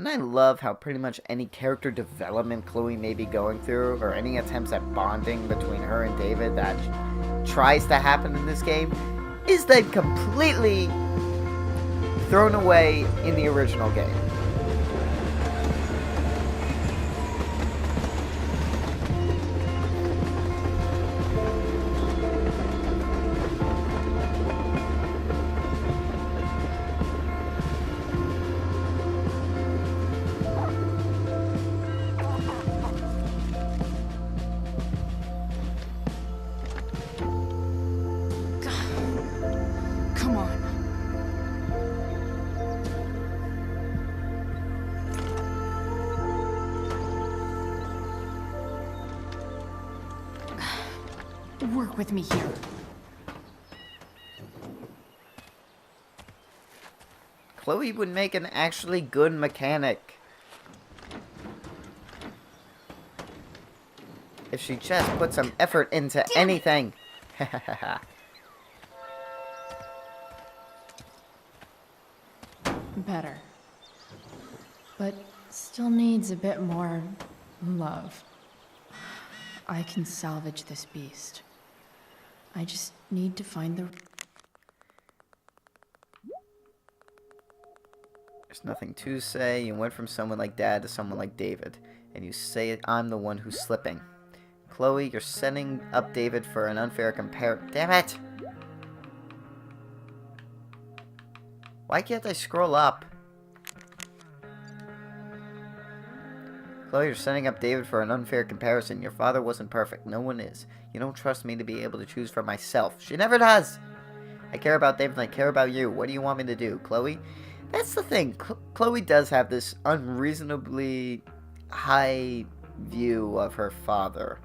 And I love how pretty much any character development Chloe may be going through, or any attempts at bonding between her and David that tries to happen in this game, is then completely thrown away in the original game. Come on. Work with me here. Chloe would make an actually good mechanic if she just put some effort into anything. Better. But still needs a bit more love. I can salvage this beast. I just need to find the... There's nothing to say. You went from someone like Dad to someone like David, and you say I'm the one who's slipping. Chloe, you're setting up David for an unfair compare. Damn it! Why can't I scroll up? Chloe, you're setting up David for an unfair comparison. Your father wasn't perfect. No one is. You don't trust me to be able to choose for myself. She never does! I care about David and I care about you. What do you want me to do, Chloe? That's the thing. Chloe does have this unreasonably high view of her father.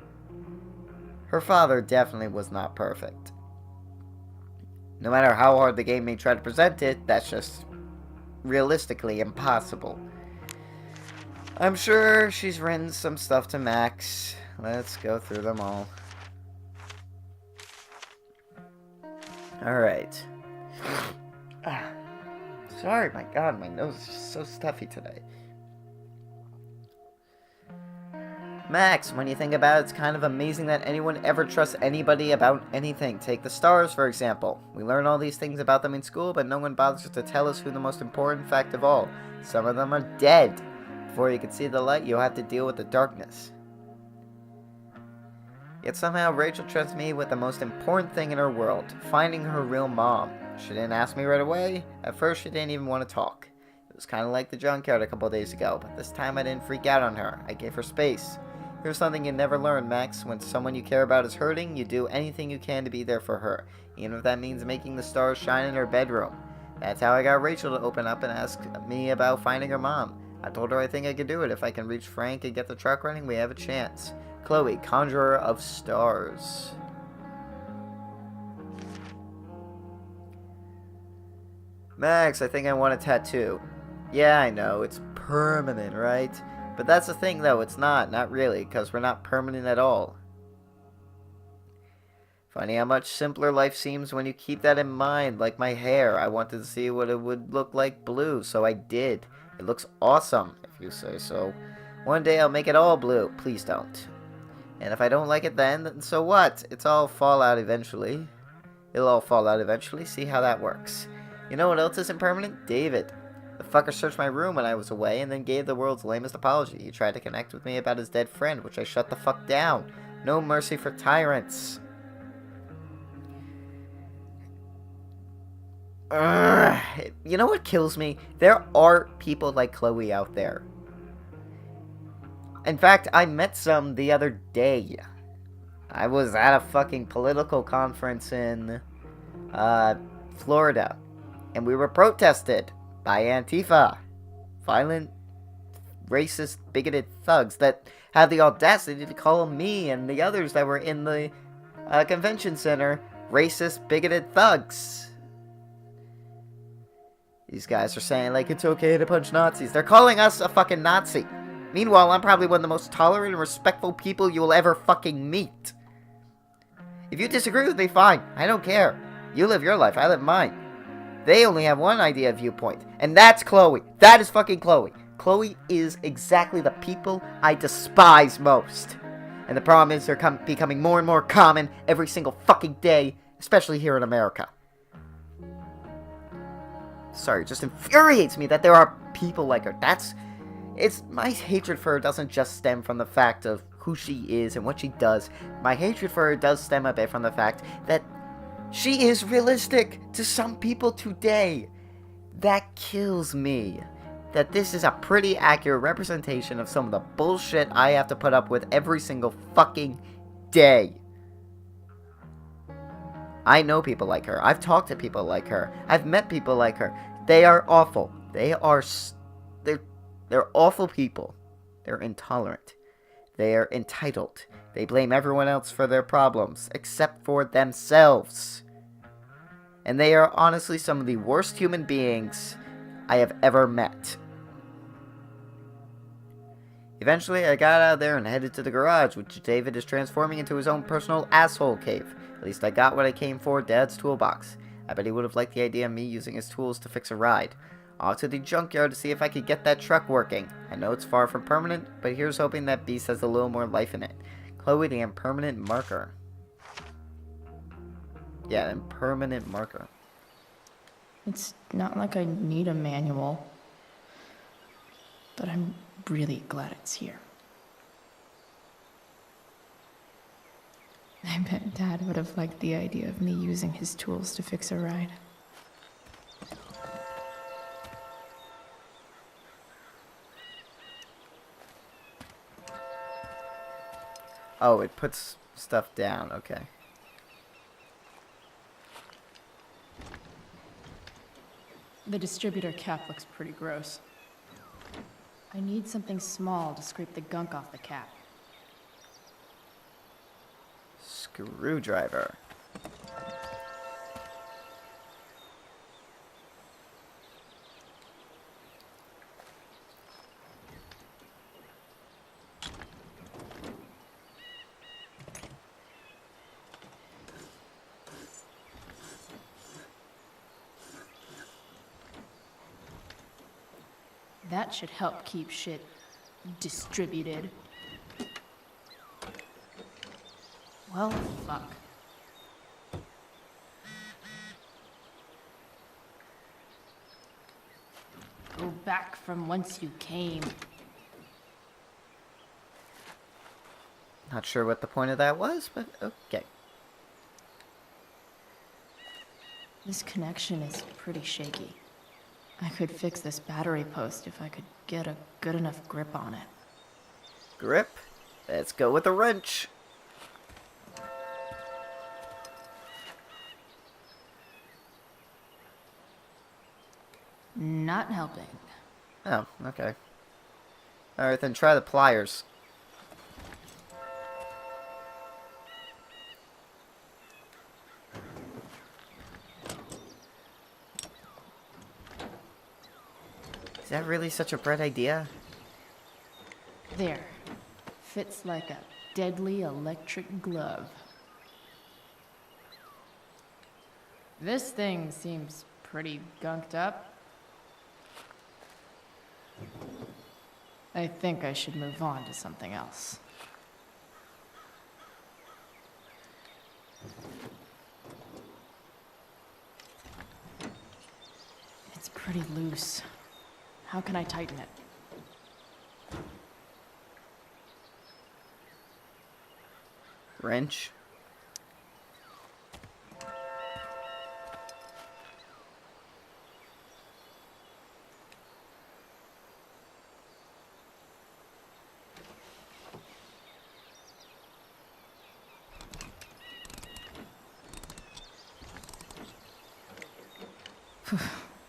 Her father definitely was not perfect. No matter how hard the game may try to present it, that's just realistically impossible. I'm sure she's written some stuff to Max. Let's go through them all. Alright. Sorry, my god, my nose is just so stuffy today. Max, when you think about it, it's kind of amazing that anyone ever trusts anybody about anything. Take the stars, for example. We learn all these things about them in school, but no one bothers to tell us who the most important fact of all. Some of them are dead. Before you can see the light, you'll have to deal with the darkness. Yet somehow Rachel trusts me with the most important thing in her world, finding her real mom. She didn't ask me right away. At first, she didn't even want to talk. It was kind of like the junkyard a couple days ago, but this time I didn't freak out on her. I gave her space. Here's something you never learn, Max. When someone you care about is hurting, you do anything you can to be there for her, even if that means making the stars shine in her bedroom. That's how I got Rachel to open up and ask me about finding her mom. I told her I think I could do it. If I can reach Frank and get the truck running, we have a chance. Chloe, conjurer of stars. Max, I think I want a tattoo. Yeah, I know, it's permanent, right? But that's the thing, though, it's not really, because we're not permanent at all. Funny how much simpler life seems when you keep that in mind, like my hair. I wanted to see what it would look like blue, so I did. It looks awesome, if you say so. One day I'll make it all blue. Please don't. And if I don't like it then so what? It'll all fall out eventually. See how that works. You know what else isn't permanent? David. The fucker searched my room when I was away and then gave the world's lamest apology. He tried to connect with me about his dead friend, which I shut the fuck down. No mercy for tyrants. You know what kills me? There are people like Chloe out there. In fact, I met some the other day. I was at a fucking political conference in Florida, and we were protested by Antifa. Violent, racist, bigoted thugs that had the audacity to call me and the others that were in the convention center racist, bigoted thugs. These guys are saying, like, it's okay to punch Nazis. They're calling us a fucking Nazi. Meanwhile, I'm probably one of the most tolerant and respectful people you'll ever fucking meet. If you disagree with me, fine. I don't care. You live your life, I live mine. They only have one idea of viewpoint, and that's Chloe. That is fucking Chloe. Chloe is exactly the people I despise most. And the problem is they're becoming more and more common every single fucking day, especially here in America. Sorry, it just infuriates me that there are people like her. My hatred for her doesn't just stem from the fact of who she is and what she does. My hatred for her does stem a bit from the fact that she is realistic to some people today. That kills me. That this is a pretty accurate representation of some of the bullshit I have to put up with every single fucking day. I know people like her. I've talked to people like her. I've met people like her. They are awful. They're awful people. They're intolerant. They are entitled. They blame everyone else for their problems, except for themselves. And they are honestly some of the worst human beings I have ever met. Eventually, I got out of there and headed to the garage, which David is transforming into his own personal asshole cave. At least I got what I came for, Dad's toolbox. I bet he would have liked the idea of me using his tools to fix a ride. Off to the junkyard to see if I could get that truck working. I know it's far from permanent, but here's hoping that beast has a little more life in it. Chloe, the impermanent marker. Yeah, impermanent marker. It's not like I need a manual, but I'm really glad it's here. I bet Dad would have liked the idea of me using his tools to fix a ride. Oh, it puts stuff down, okay. The distributor cap looks pretty gross. I need something small to scrape the gunk off the cap. Screwdriver. That should help keep shit distributed. Well, fuck. Go back from whence you came. Not sure what the point of that was, but okay. This connection is pretty shaky. I could fix this battery post if I could get a good enough grip on it. Grip? Let's go with a wrench. Not helping. Oh, okay. Alright, then try the pliers. Is that really such a bright idea? There. Fits like a deadly electric glove. This thing seems pretty gunked up. I think I should move on to something else. It's pretty loose. How can I tighten it? Wrench.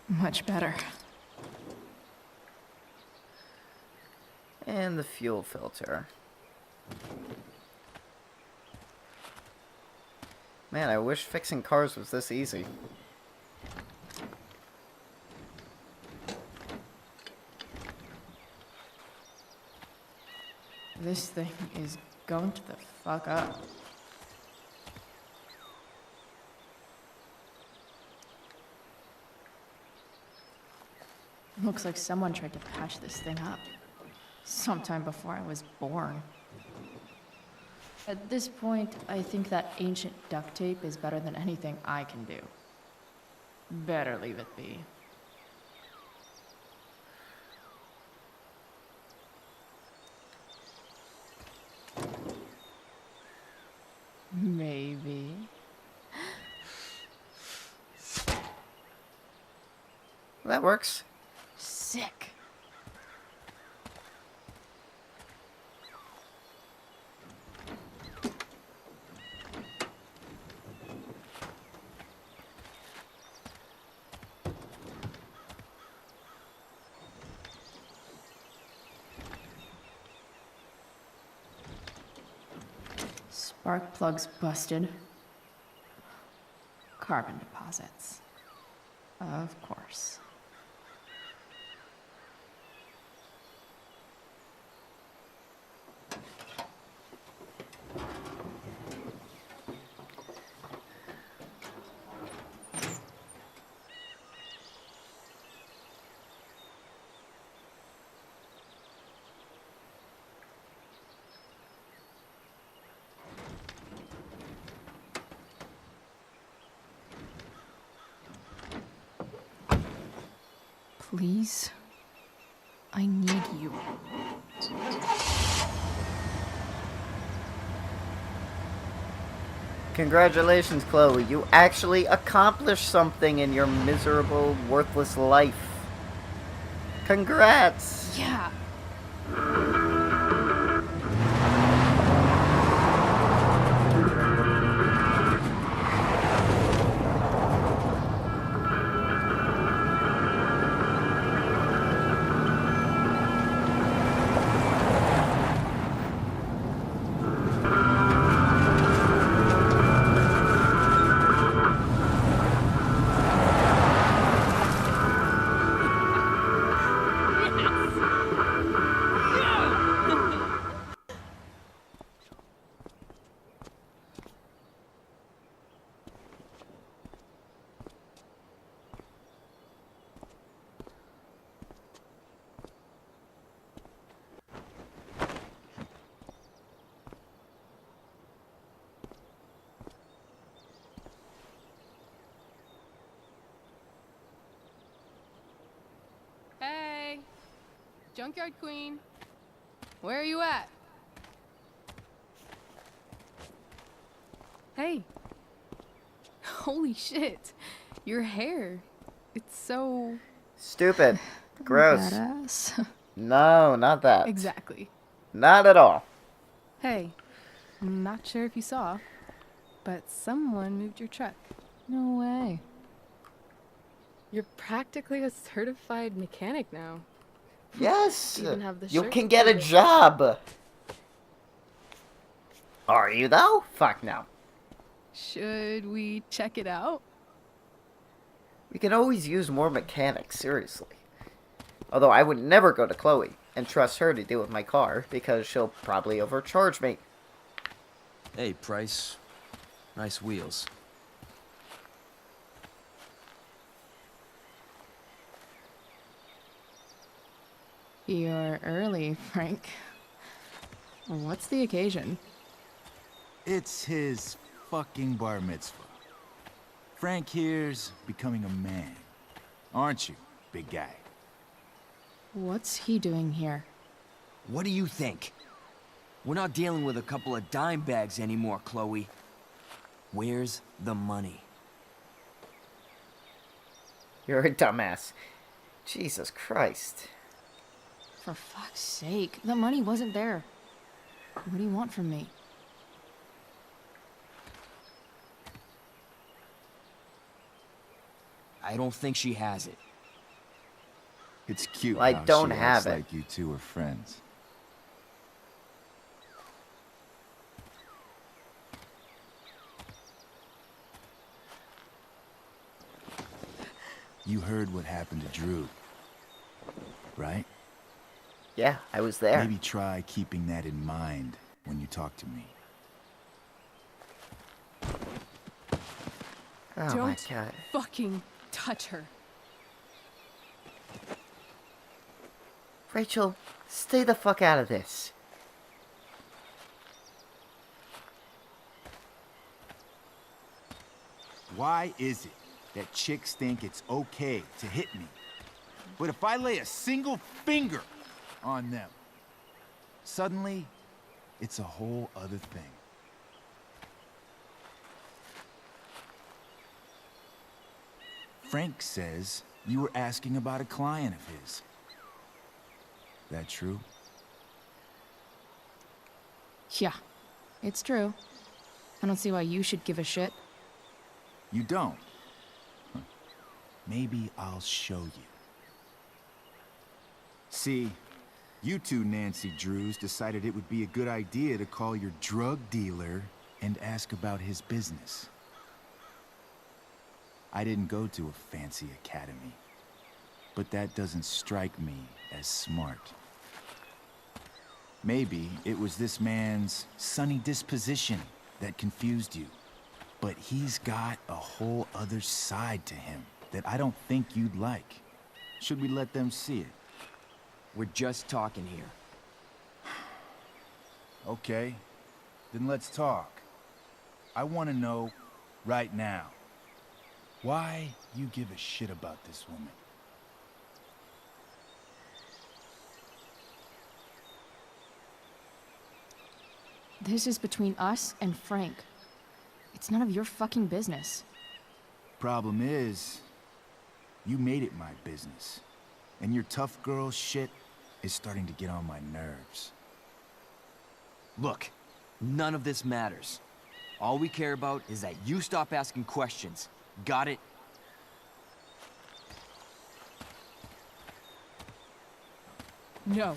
Much better. And the fuel filter. Man, I wish fixing cars was this easy. This thing is going to the fuck up. Looks like someone tried to patch this thing up. Sometime before I was born. At this point, I think that ancient duct tape is better than anything I can do. Better leave it be. Maybe. That works. Sick. Spark plugs busted. Carbon deposits. Of course. Please, I need you. Congratulations, Chloe. You actually accomplished something in your miserable, worthless life. Congrats! Yeah. Hey, Junkyard Queen, where are you at? Hey, holy shit, your hair, it's so... Stupid. Gross. Badass. No, not that. Exactly. Not at all. Hey, I'm not sure if you saw, but someone moved your truck. No way. You're practically a certified mechanic now. Yes! Even have the You shirt can to get a prove it. job! Are you, though? Fuck no. Should we check it out? We can always use more mechanics, seriously. Although I would never go to Chloe and trust her to deal with my car, because she'll probably overcharge me. Hey, Price. Nice wheels. You're early, Frank. What's the occasion? It's his fucking bar mitzvah. Frank here's becoming a man. Aren't you, big guy? What's he doing here? What do you think? We're not dealing with a couple of dime bags anymore, Chloe. Where's the money? You're a dumbass. Jesus Christ. For fuck's sake, the money wasn't there. What do you want from me? I don't think she has it. It's cute Well, I how don't she have acts it. like you two are friends. You heard what happened to Drew, right? Yeah, I was there. Maybe try keeping that in mind when you talk to me. Oh my Don't god. fucking touch her. Rachel, stay the fuck out of this. Why is it that chicks think it's okay to hit me? But if I lay a single finger on them, suddenly, it's a whole other thing. Frank says you were asking about a client of his. That true? Yeah, it's true. I don't see why you should give a shit. You don't? Huh. Maybe I'll show you. See, you two Nancy Drews decided it would be a good idea to call your drug dealer and ask about his business. I didn't go to a fancy academy, but that doesn't strike me as smart. Maybe it was this man's sunny disposition that confused you, but he's got a whole other side to him that I don't think you'd like. Should we let them see it? We're just talking here. Okay, then let's talk. I want to know right now why you give a shit about this woman. This is between us and Frank. It's none of your fucking business. Problem is, you made it my business. And your tough girl shit is starting to get on my nerves. Look, none of this matters. All we care about is that you stop asking questions. Got it? No.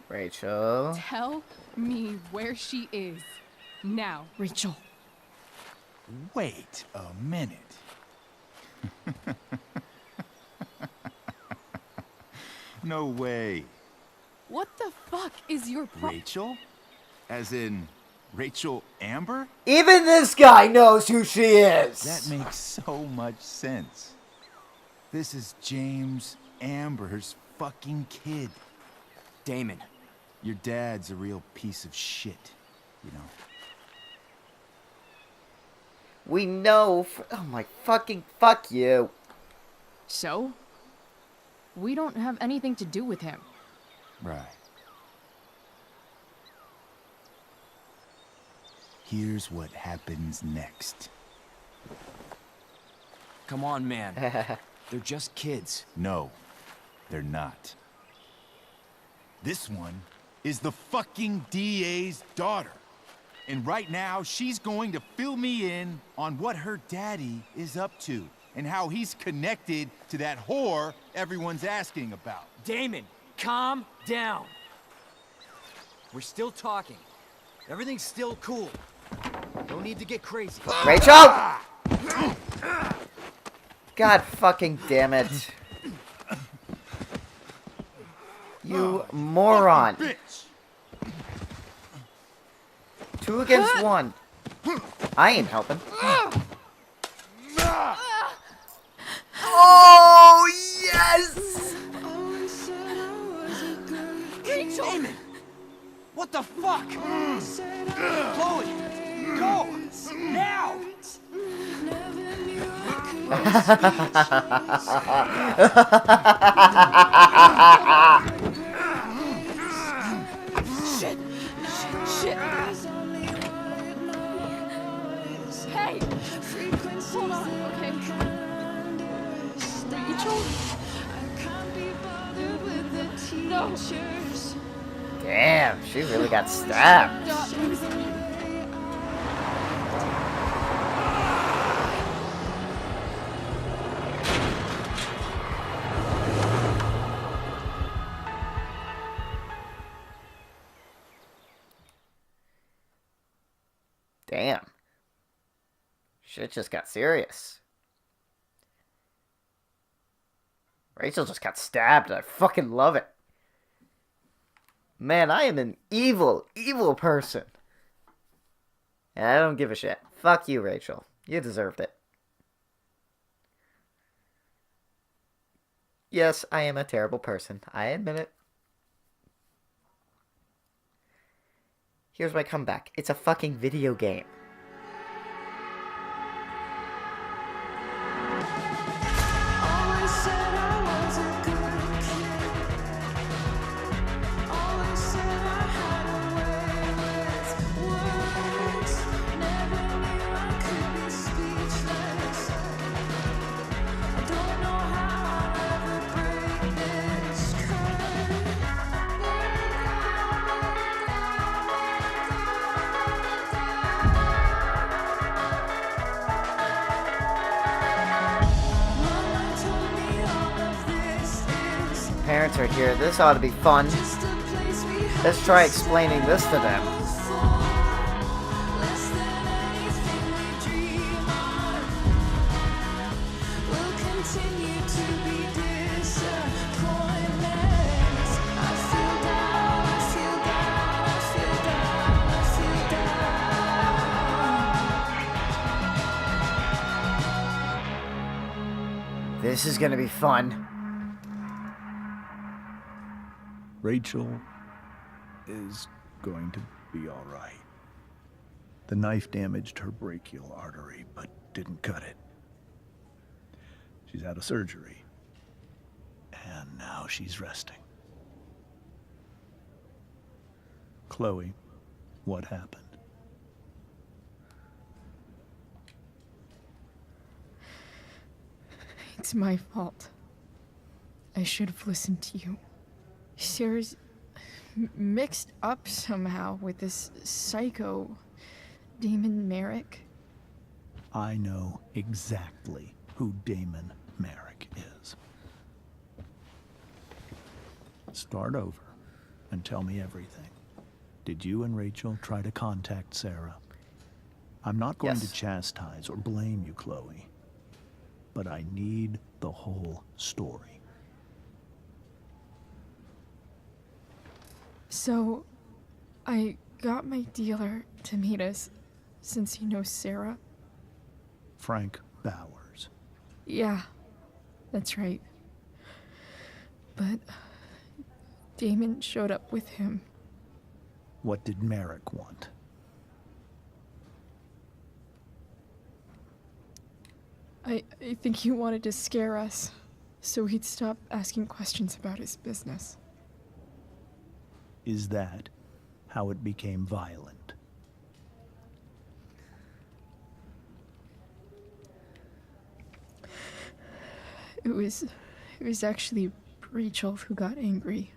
Rachel. Tell me where she is. Now. Rachel. Wait a minute. No way. What the fuck is your Rachel? As in, Rachel Amber? Even this guy knows who she is. That makes so much sense. This is James Amber's fucking kid. Damon. Your dad's a real piece of shit, you know. We know. Oh my fucking fuck you. So? We don't have anything to do with him. Right. Here's what happens next. Come on, man. They're just kids. No, they're not. This one is the fucking DA's daughter. And right now, she's going to fill me in on what her daddy is up to and how he's connected to that whore everyone's asking about. Damon, calm down. We're still talking. Everything's still cool. Don't need to get crazy. Rachel! God fucking damn it. You moron. Bitch! 2 against 1. I ain't helping. Oh, yes! Damon! What the fuck? Chloe! Go! Now! Shit! Shit! Hey! Hold on, okay? Rachel? No! Damn, she really got stabbed. Damn. Shit just got serious. Rachel just got stabbed. I fucking love it. Man, I am an evil, evil person. And I don't give a shit. Fuck you, Rachel. You deserved it. Yes, I am a terrible person. I admit it. Here's my comeback. It's a fucking video game. Parents are here. This ought to be fun. Let's try explaining this to them. This is gonna be fun. Rachel is going to be all right. The knife damaged her brachial artery, but didn't cut it. She's had a surgery, and now she's resting. Chloe, what happened? It's my fault. I should have listened to you. Sera's mixed up somehow with this psycho Damon Merrick. I know exactly who Damon Merrick is. Start over and tell me everything. Did you and Rachel try to contact Sera? I'm not going to chastise or blame you, Chloe, but I need the whole story. So, I got my dealer to meet us, since he knows Sera. Frank Bowers. Yeah, that's right. But Damon showed up with him. What did Merrick want? I think he wanted to scare us, so he'd stop asking questions about his business. Is that how it became violent? It was actually Rachel who got angry.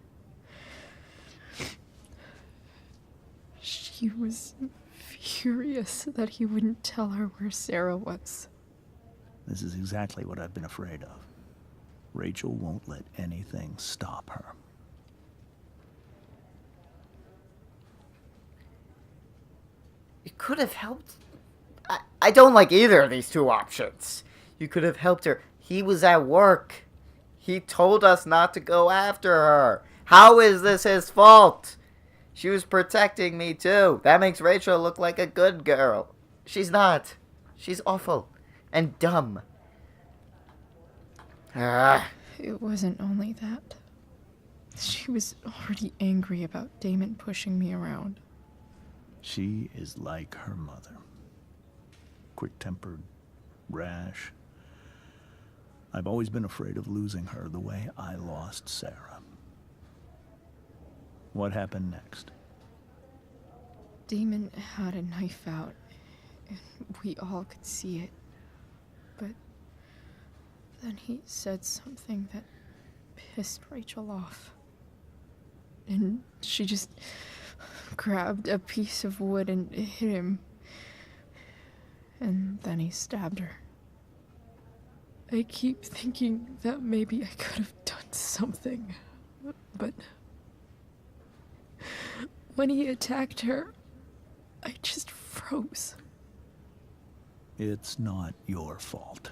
She was furious that he wouldn't tell her where Sera was. This is exactly what I've been afraid of. Rachel won't let anything stop her. You could have helped. I don't like either of these two options. You could have helped her. He was at work. He told us not to go after her. How is this his fault? She was protecting me too. That makes Rachel look like a good girl. She's not. She's awful and dumb. It wasn't only that. She was already angry about Damon pushing me around. She is like her mother. Quick-tempered, rash. I've always been afraid of losing her the way I lost Sera. What happened next? Damon had a knife out, and we all could see it. But then he said something that pissed Rachel off. And she just grabbed a piece of wood and hit him. And then he stabbed her. I keep thinking that maybe I could have done something, but when he attacked her, I just froze. It's not your fault.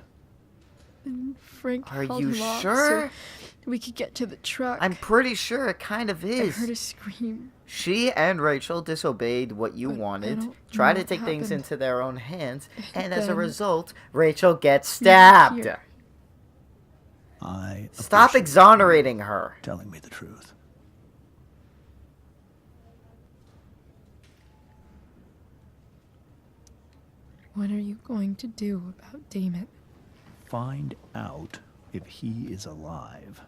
And Frank Are held you him off sure? so we could get to the truck. I'm pretty sure it kind of I is. heard a scream. She and Rachel disobeyed what you But I wanted, don't tried know to take what things happened. into their own hands, and And as a then result, Rachel gets we were stabbed. here. I Stop appreciate exonerating her. you telling me the truth. What are you going to do about Damon? Find out if he is alive.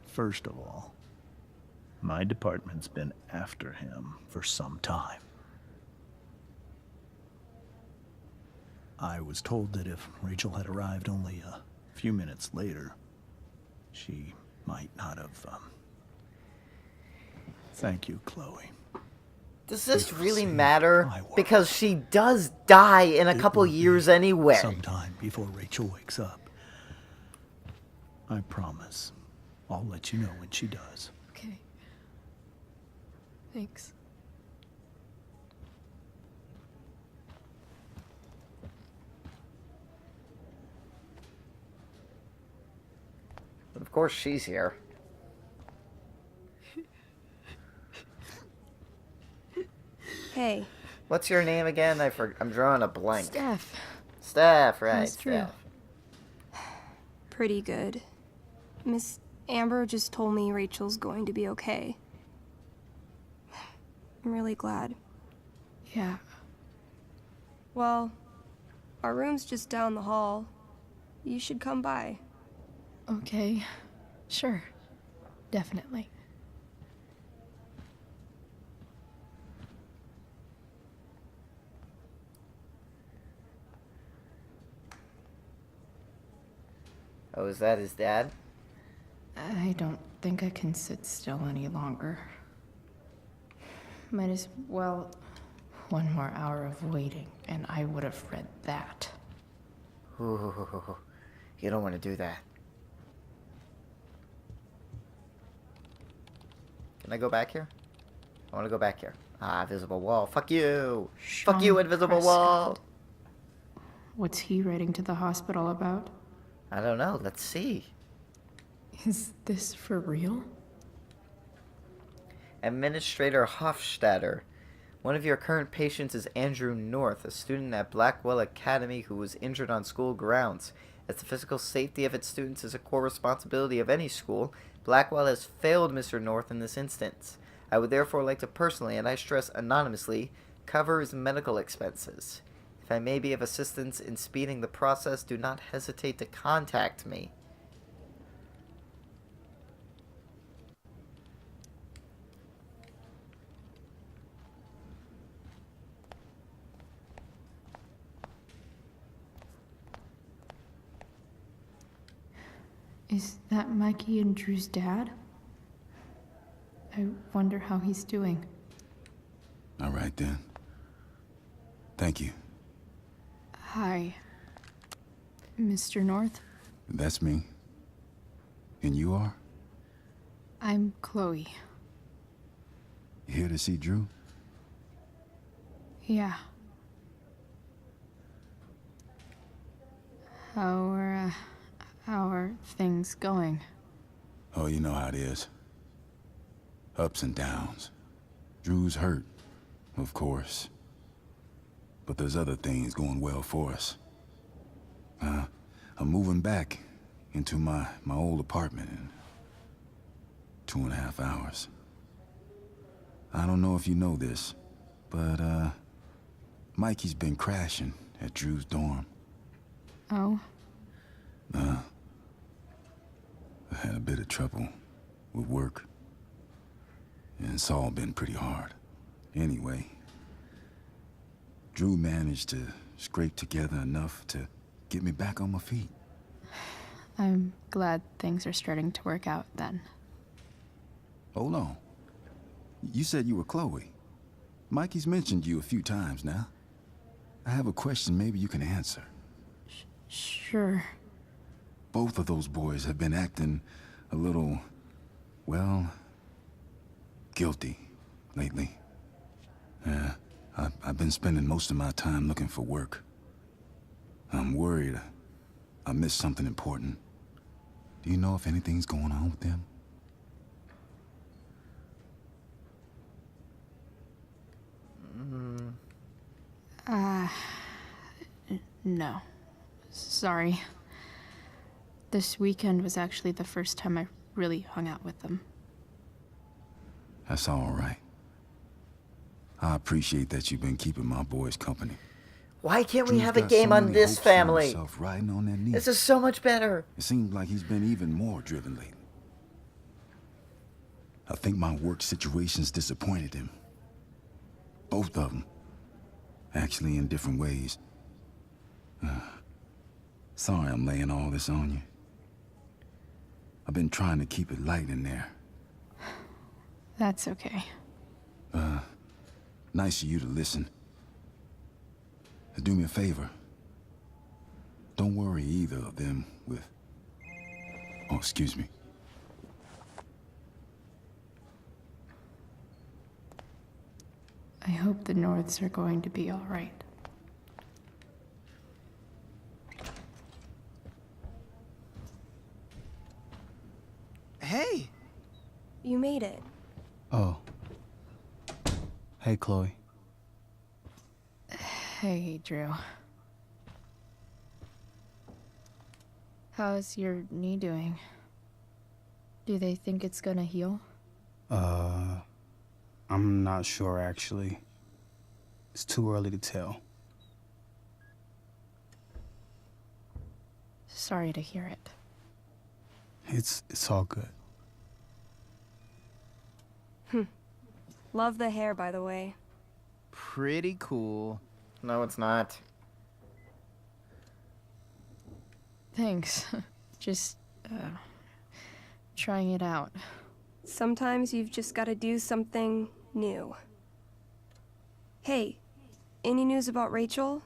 First of all, my department's been after him for some time. I was told that if Rachel had arrived only a few minutes later, she might not have, Thank you, Chloe. Does this You've really saved matter? my world. Because she does die in a It couple will be years anyway. Sometime before Rachel wakes up. I promise. I'll let you know when she does. Okay. Thanks. Of course she's here. Hey, What's your name again? I'm drawing a blank. Steph. Steph, right? How's Drew? Steph. pretty good. Miss Amber just told me Rachel's going to be okay. I'm really glad. Yeah. Well, our room's just down the hall. You should come by. Okay. Sure. Definitely. Oh, is that his dad? I don't think I can sit still any longer. Might as well. One more hour of waiting, and I would have read that. Ooh, you don't want to do that. Can I go back here? I want to go back here. Ah, invisible wall. Fuck you. Fuck you, Sean invisible wall. Prescott. What's he writing to the hospital about? I don't know. Let's see. Is this for real? Administrator Hofstadter. One of your current patients is Andrew North, a student at Blackwell Academy who was injured on school grounds. As the physical safety of its students is a core responsibility of any school, Blackwell has failed Mr. North in this instance. I would therefore like to personally, and I stress anonymously, cover his medical expenses. If I may be of assistance in speeding the process, do not hesitate to contact me. Is that Mikey and Drew's dad? I wonder how he's doing. All right, then. Thank you. Hi, Mr. North. That's me. And you are? I'm Chloe. You here to see Drew? Yeah. How are things going? Oh, you know how it is. Ups and downs. Drew's hurt, of course. But there's other things going well for us. I'm moving back into my old apartment in 2.5 hours. I don't know if you know this, but Mikey's been crashing at Drew's dorm. Oh? I had a bit of trouble with work. And it's all been pretty hard. Anyway, Drew managed to scrape together enough to get me back on my feet. I'm glad things are starting to work out then. Hold on. You said you were Chloe. Mikey's mentioned you a few times now. I have a question maybe you can answer. Sure. Both of those boys have been acting a little, well, guilty lately. Yeah, I've been spending most of my time looking for work. I'm worried I missed something important. Do you know if anything's going on with them? No. Sorry. This weekend was actually the first time I really hung out with them. That's all right. I appreciate that you've been keeping my boys company. Why can't we Drew's have a got game so on many this hopes for family? himself riding on that knee. This is so much better. It seems like he's been even more driven lately. I think my work situations disappointed him. Both of them. Actually, in different ways. Sorry I'm laying all this on you. I've been trying to keep it light in there. That's okay. Nice of you to listen. Do me a favor. Don't worry either of them with... Oh, excuse me. I hope the Norths are going to be all right. Hey! You made it. Oh. Hey, Chloe. Hey, Drew. How's your knee doing? Do they think it's gonna heal? I'm not sure, actually. It's too early to tell. Sorry to hear it. It's all good. Love the hair, by the way. Pretty cool. No, it's not. Thanks. Just, trying it out. Sometimes you've just gotta do something new. Hey, any news about Rachel?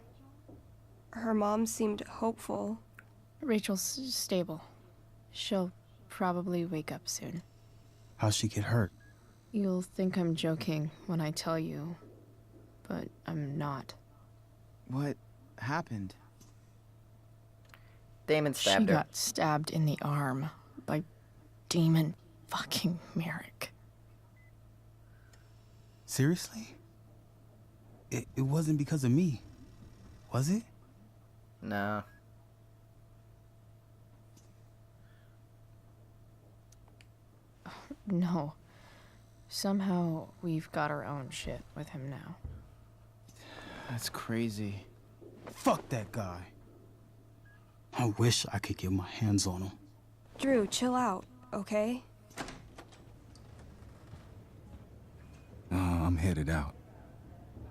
Her mom seemed hopeful. Rachel's stable. She'll probably wake up soon. How'd she get hurt? You'll think I'm joking when I tell you, but I'm not. What happened? Damon She stabbed her. got stabbed in the arm by Damon fucking Merrick. Seriously? It wasn't because of me, was it? No. No. Somehow we've got our own shit with him now. That's crazy. Fuck that guy. I wish I could get my hands on him. Drew, chill out, okay? I'm headed out.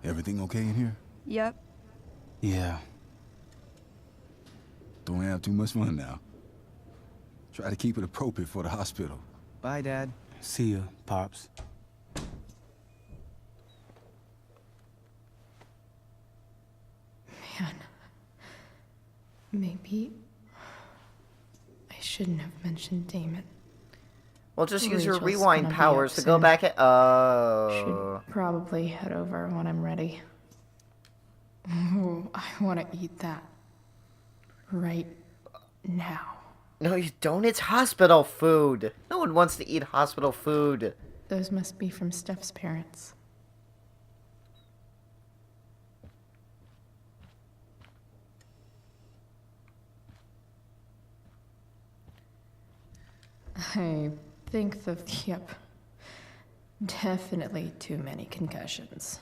Everything okay in here? Yep. Yeah. Don't have too much fun now. Try to keep it appropriate for the hospital. Bye, Dad. See ya, Pops. Man. Maybe I shouldn't have mentioned Damon. Well, just use your Rachel's rewind gonna be powers up to go soon. back at. Oh. Should probably head over when I'm ready. Ooh, I want to eat that. Right now. No, you don't. It's hospital food. No one wants to eat hospital food. Those must be from Steph's parents. I think yep. Definitely too many concussions.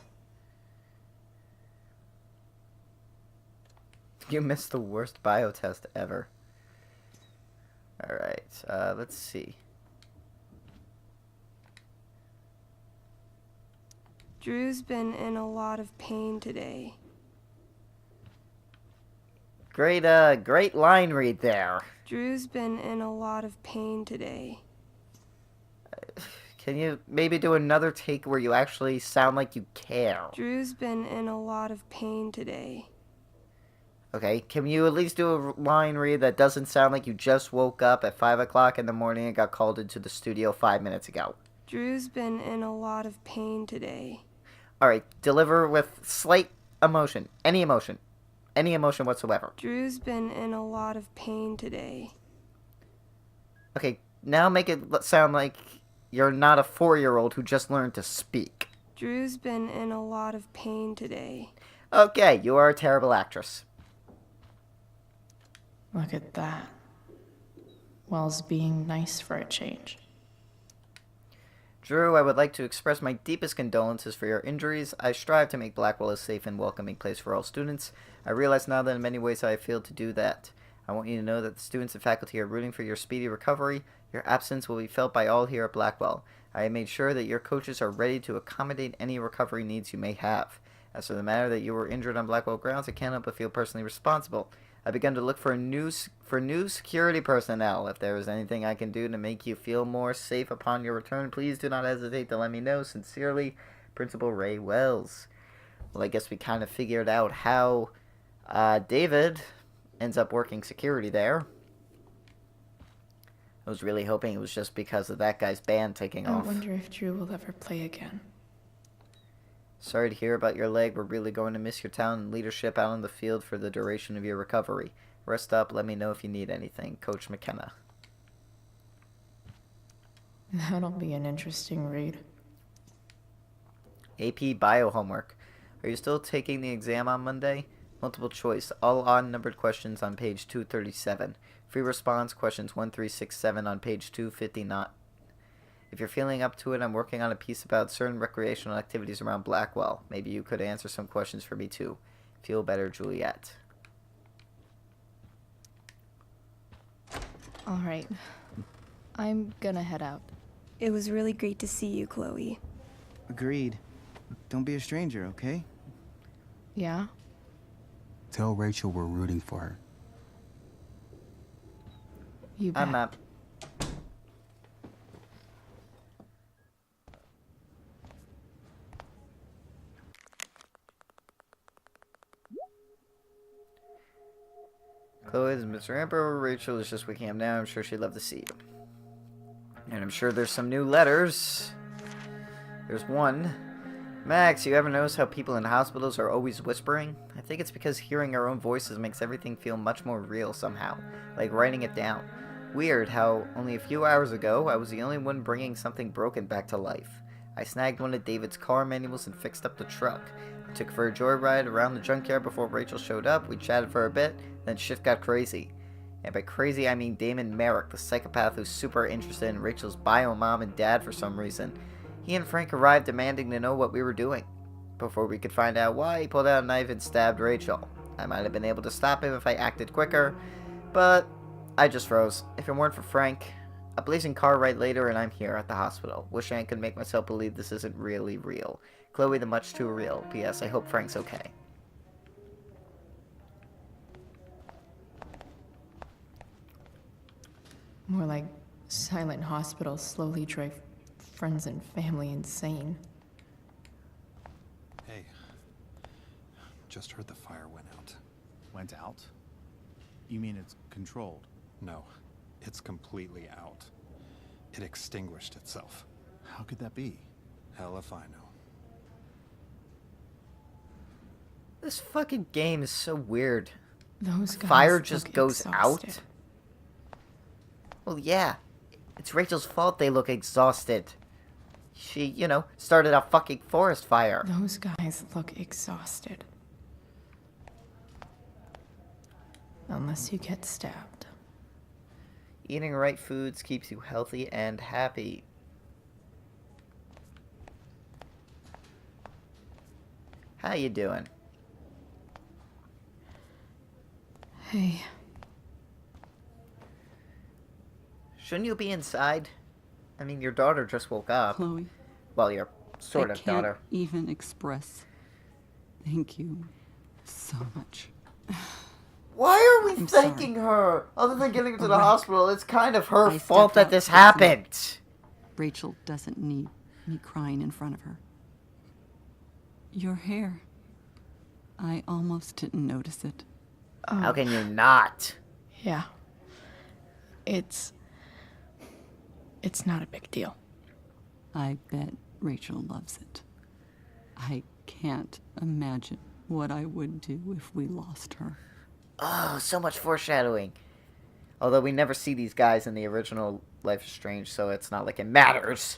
You missed the worst biotest ever. Alright, let's see. Drew's been in a lot of pain today. Great line read there. Drew's been in a lot of pain today. Can you maybe do another take where you actually sound like you care? Drew's been in a lot of pain today. Okay, can you at least do a line read that doesn't sound like you just woke up at 5 o'clock in the morning and got called into the studio 5 minutes ago? Drew's been in a lot of pain today. Alright, deliver with slight emotion. Any emotion. Any emotion whatsoever. Drew's been in a lot of pain today. Okay, now make it sound like you're not a 4-year-old who just learned to speak. Drew's been in a lot of pain today. Okay, you are a terrible actress. Look at that. Wells being nice for a change. Drew, I would like to express my deepest condolences for your injuries. I strive to make Blackwell a safe and welcoming place for all students. I realize now that in many ways I failed to do that. I want you to know that the students and faculty are rooting for your speedy recovery. Your absence will be felt by all here at Blackwell. I have made sure that your coaches are ready to accommodate any recovery needs you may have. As for the matter that you were injured on Blackwell grounds, I can't help but feel personally responsible. I begun to look for new security personnel. If there is anything I can do to make you feel more safe upon your return, please do not hesitate to let me know. Sincerely, Principal Ray Wells. Well, I guess we kind of figured out how David ends up working security there. I was really hoping it was just because of that guy's band taking off. I wonder if Drew will ever play again. Sorry to hear about your leg. We're really going to miss your talent and leadership out on the field for the duration of your recovery. Rest up. Let me know if you need anything. Coach McKenna. That'll be an interesting read. AP Bio homework. Are you still taking the exam on Monday? Multiple choice. All odd-numbered questions on page 237. Free response questions 1, 3, 6, 7 on page 259. If you're feeling up to it, I'm working on a piece about certain recreational activities around Blackwell. Maybe you could answer some questions for me too. Feel better, Juliet. All right. I'm gonna head out. It was really great to see you, Chloe. Agreed. Don't be a stranger, okay? Yeah? Tell Rachel we're rooting for her. You bet. I'm up. Chloe, this is Mr. Emperor. Rachel is just waking up now. I'm sure she'd love to see you. And I'm sure there's some new letters. There's one. Max, you ever notice how people in hospitals are always whispering? I think it's because hearing our own voices makes everything feel much more real somehow. Like writing it down. Weird how only a few hours ago I was the only one bringing something broken back to life. I snagged one of David's car manuals and fixed up the truck. I took her for a joyride around the junkyard before Rachel showed up. We chatted for a bit, then shit got crazy. And by crazy I mean Damon Merrick, the psychopath who's super interested in Rachel's bio mom and dad for some reason. He and Frank arrived demanding to know what we were doing. Before we could find out why, he pulled out a knife and stabbed Rachel. I might have been able to stop him if I acted quicker, but I just froze. If it weren't for Frank, a blazing car ride later and I'm here at the hospital. Wish I could make myself believe this isn't really real. Chloe the much too real. P.S. I hope Frank's okay. More like silent hospitals slowly drive friends and family insane. Hey, just heard the fire went out. Went out? You mean it's controlled? No, it's completely out. It extinguished itself. How could that be? Hell if I know. This fucking game is so weird. Those guys Fire just look goes exhausted. out? Well, yeah. It's Rachel's fault they look exhausted. She, you know, started a fucking forest fire. Those guys look exhausted. Unless you get stabbed. Eating right foods keeps you healthy and happy. How you doing? Hey. Shouldn't you be inside? I mean, your daughter just woke up. Chloe. Well, your sort of I can't daughter. even express thank you so much. Why are we I'm thanking sorry. her? Other than getting her to the Alright. hospital, it's kind of her I fault stepped that out this just now. happened. Rachel doesn't need me crying in front of her. Your hair. I almost didn't notice it. How can you not? Yeah. It's not a big deal. I bet Rachel loves it. I can't imagine what I would do if we lost her. Oh, so much foreshadowing. Although we never see these guys in the original Life is Strange, so it's not like it matters.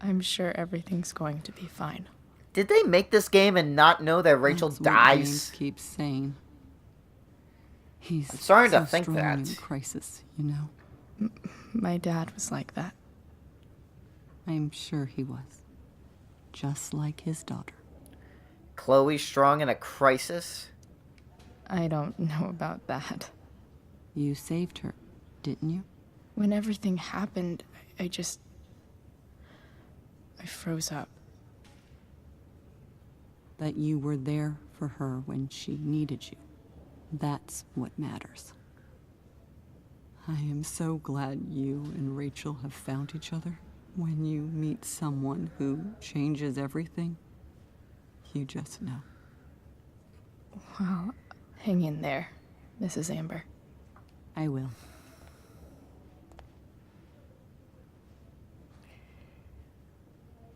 I'm sure everything's going to be fine. Did they make this game and not know that Rachel That's what James dies? keeps saying. He's I'm starting to so think strong that. in crisis, you know. My dad was like that. I'm sure he was. Just like his daughter. Chloe strong in a crisis? I don't know about that. You saved her, didn't you? When everything happened, I froze up. That you were there for her when she needed you. That's what matters. I am so glad you and Rachel have found each other. When you meet someone who changes everything, you just know. Well, hang in there, Mrs. Amber. I will.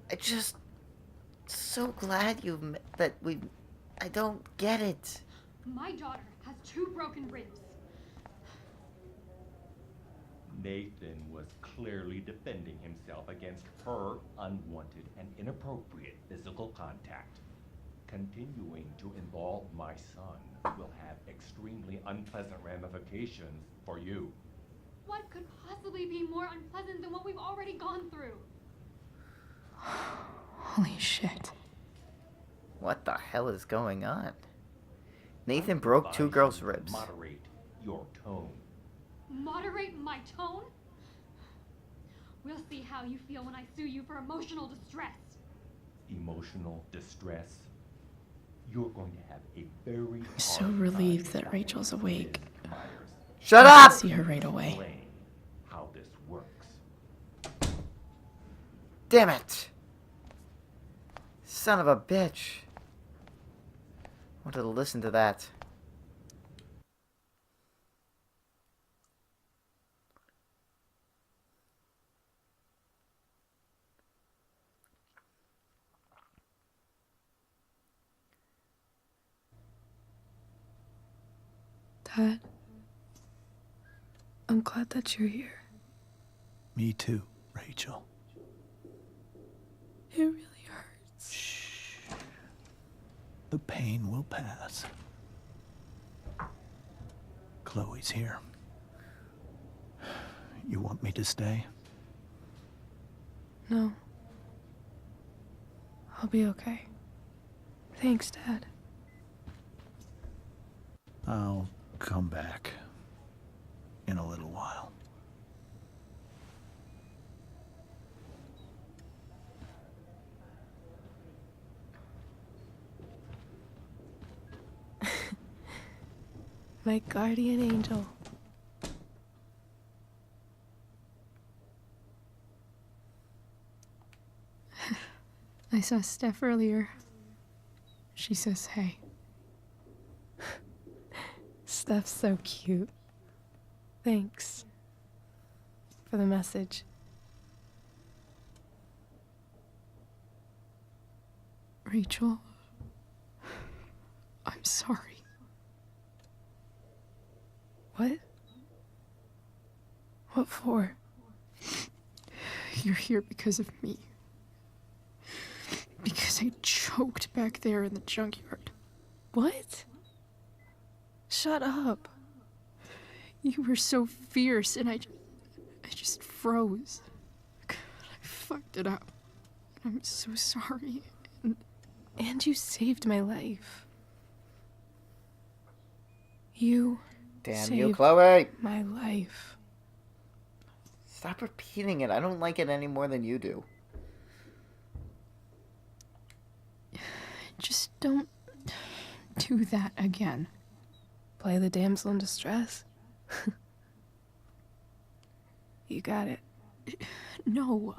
I just so glad I don't get it. My daughter has 2 broken ribs. Nathan was clearly defending himself against her unwanted and inappropriate physical contact. Continuing to involve my son will have extremely unpleasant ramifications for you. What could possibly be more unpleasant than what we've already gone through? Holy shit. What the hell is going on? Nathan broke 2 girls' ribs. Moderate your tone. Moderate my tone? We'll see how you feel when I sue you for emotional distress. Emotional distress? You're going to have a very I'm so relieved that Rachel's awake. Shut I up! can see her right away. Explain how this works. Damn it! Son of a bitch. Wanted to listen to that. Dad, I'm glad that you're here. Me too, Rachel. It really hurts. Shh. The pain will pass. Chloe's here. You want me to stay? No. I'll be okay. Thanks, Dad. I'll come back in a little while. My guardian angel. I saw Steph earlier. She says hey. Steph's so cute. Thanks for the message. Rachel, I'm sorry. What? What for? You're here because of me. Because I choked back there in the junkyard. What? Shut up. You were so fierce and I just froze. God, I fucked it up. I'm so sorry. And you saved my life. You Damn saved you, Chloe! my life. Stop repeating it. I don't like it any more than you do. Just don't do that again. Play the damsel in distress? You got it. No.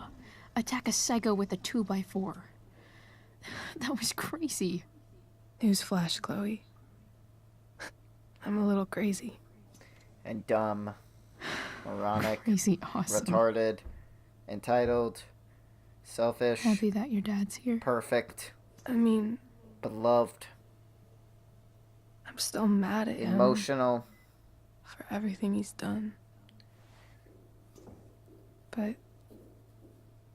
Attack a psycho with a 2x4. That was crazy. Newsflash, Chloe. I'm a little crazy. And dumb. Moronic. Crazy awesome. Retarded. Entitled. Selfish. Happy that your dad's here. Perfect. I mean, Beloved. I'm still mad at him Emotional. for everything he's done. But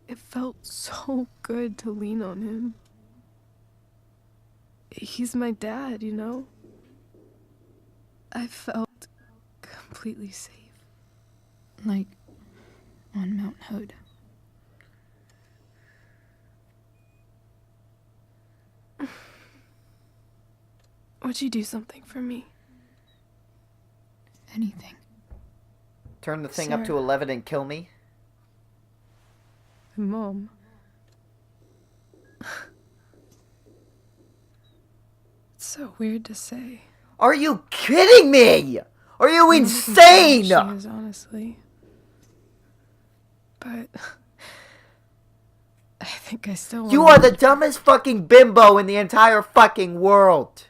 it felt so good to lean on him. He's my dad, you know? I felt completely safe. Like on Mount Hood. Would you do something for me? Anything. Turn the thing up to 11 and kill me? Mom. It's so weird to say. Are you kidding me? Are you insane? She is, honestly. But I think I still want You are the dumbest fucking bimbo in the entire fucking world.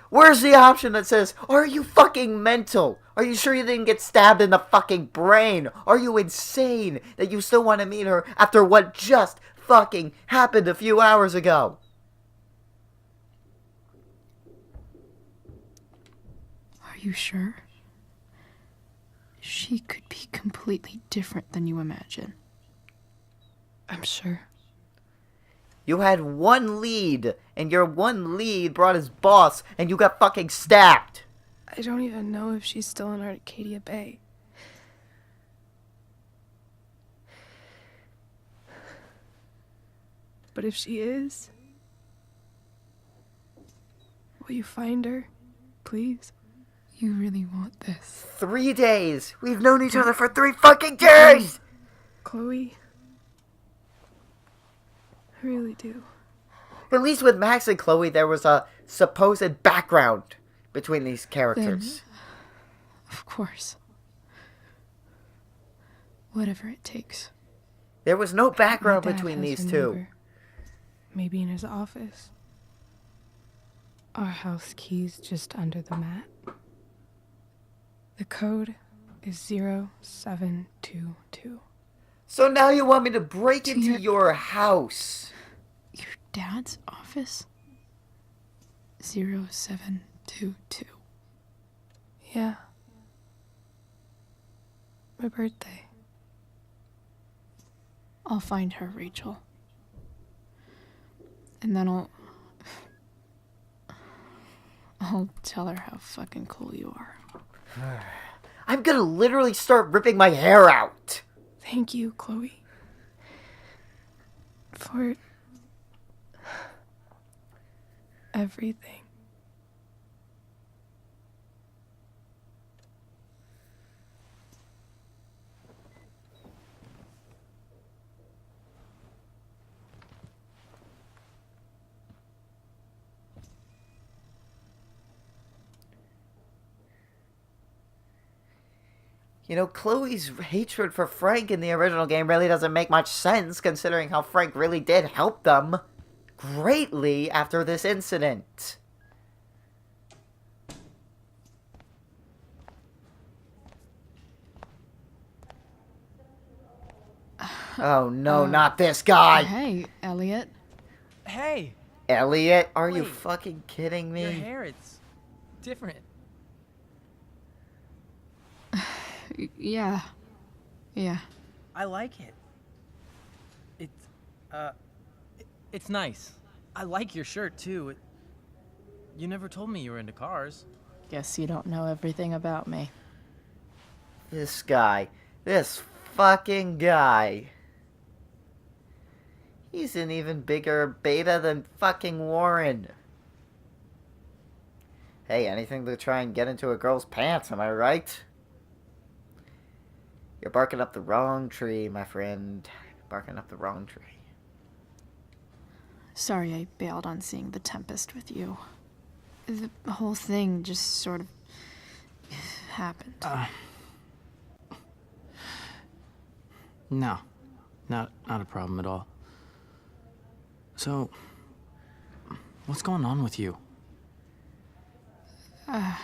Where's the option that says, are you fucking mental? Are you sure you didn't get stabbed in the fucking brain? Are you insane that you still want to meet her after what just fucking happened a few hours ago? Are you sure? She could be completely different than you imagine. I'm sure. You had one lead, and your one lead brought his boss, and you got fucking stabbed. I don't even know if she's still in Arcadia Bay. But if she is, will you find her, please? You really want this? 3 days. We've known each other for 3 fucking days. Chloe, I really do. At least with Max and Chloe, there was a supposed background between these characters. Then, of course. Whatever it takes. There was no background My dad between has these her two. number. Maybe in his office. Our house key's just under the mat. The code is 0722. So now you want me to break into your house? Your dad's office? 0722. Yeah. My birthday. I'll find her, Rachel. And then I'll tell her how fucking cool you are. I'm gonna literally start ripping my hair out. Thank you, Chloe. For everything. You know, Chloe's hatred for Frank in the original game really doesn't make much sense, considering how Frank really did help them greatly after this incident. Oh no, not this guy! Hey, Elliot. Hey! Elliot, are you Wait. fucking kidding me? Your hair, it's different. Yeah. Yeah. I like it. It's nice. I like your shirt, too. You never told me you were into cars. Guess you don't know everything about me. This guy. This fucking guy. He's an even bigger beta than fucking Warren. Hey, anything to try and get into a girl's pants, am I right? You're barking up the wrong tree, my friend. Barking up the wrong tree. Sorry I bailed on seeing The Tempest with you. The whole thing just sort of happened. No. Not a problem at all. So, what's going on with you? I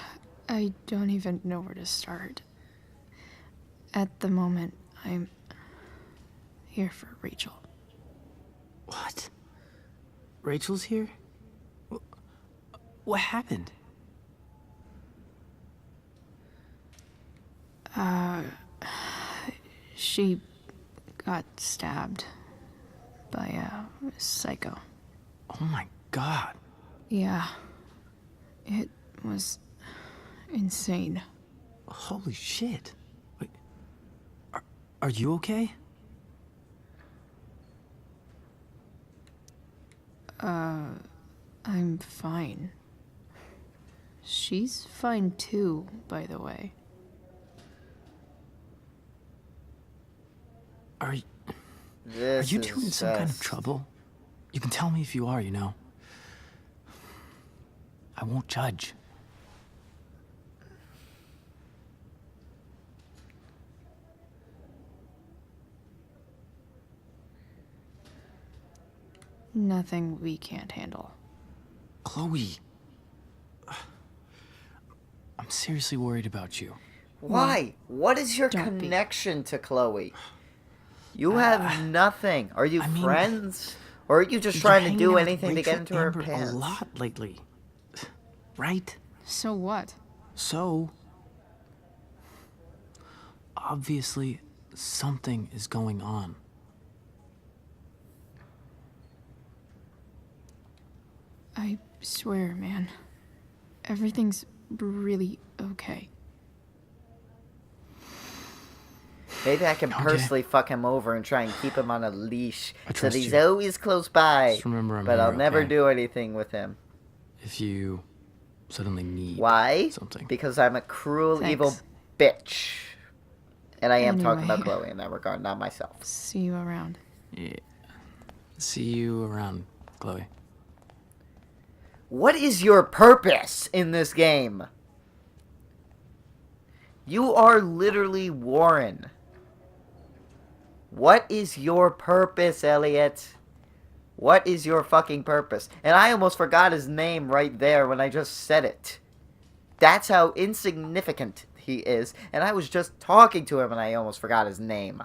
don't even know where to start. At the moment, I'm here for Rachel. What? Rachel's here? What happened? She got stabbed by a psycho. Oh my god. Yeah. It was insane. Holy shit. Wait, Are you okay? I'm fine. She's fine too, by the way. Are you This two is in some kind of just- trouble? You can tell me if you are, you know. I won't judge. Nothing we can't handle. Chloe. I'm seriously worried about you. Why? What is your Don't be. connection to Chloe? You have nothing. Are you friends? Or are you just trying to You're do hanging out anything with to get Rachel into her Amber pants? a lot lately. Right? So what? So, obviously, something is going on. I swear, man. Everything's really okay. Maybe I can Okay. personally fuck him over and try and keep him on a leash I so trust that he's you. always close by. Just remember I'm But I'll here, never okay? do anything with him. If you suddenly need Why? something. Because I'm a cruel, Thanks. evil bitch. And I am talking about Anyway. Chloe in that regard, not myself. See you around. Yeah. See you around, Chloe. What is your purpose in this game? You are literally Warren. What is your purpose, Elliot? What is your fucking purpose? And I almost forgot his name right there when I just said it. That's how insignificant he is. And I was just talking to him and I almost forgot his name.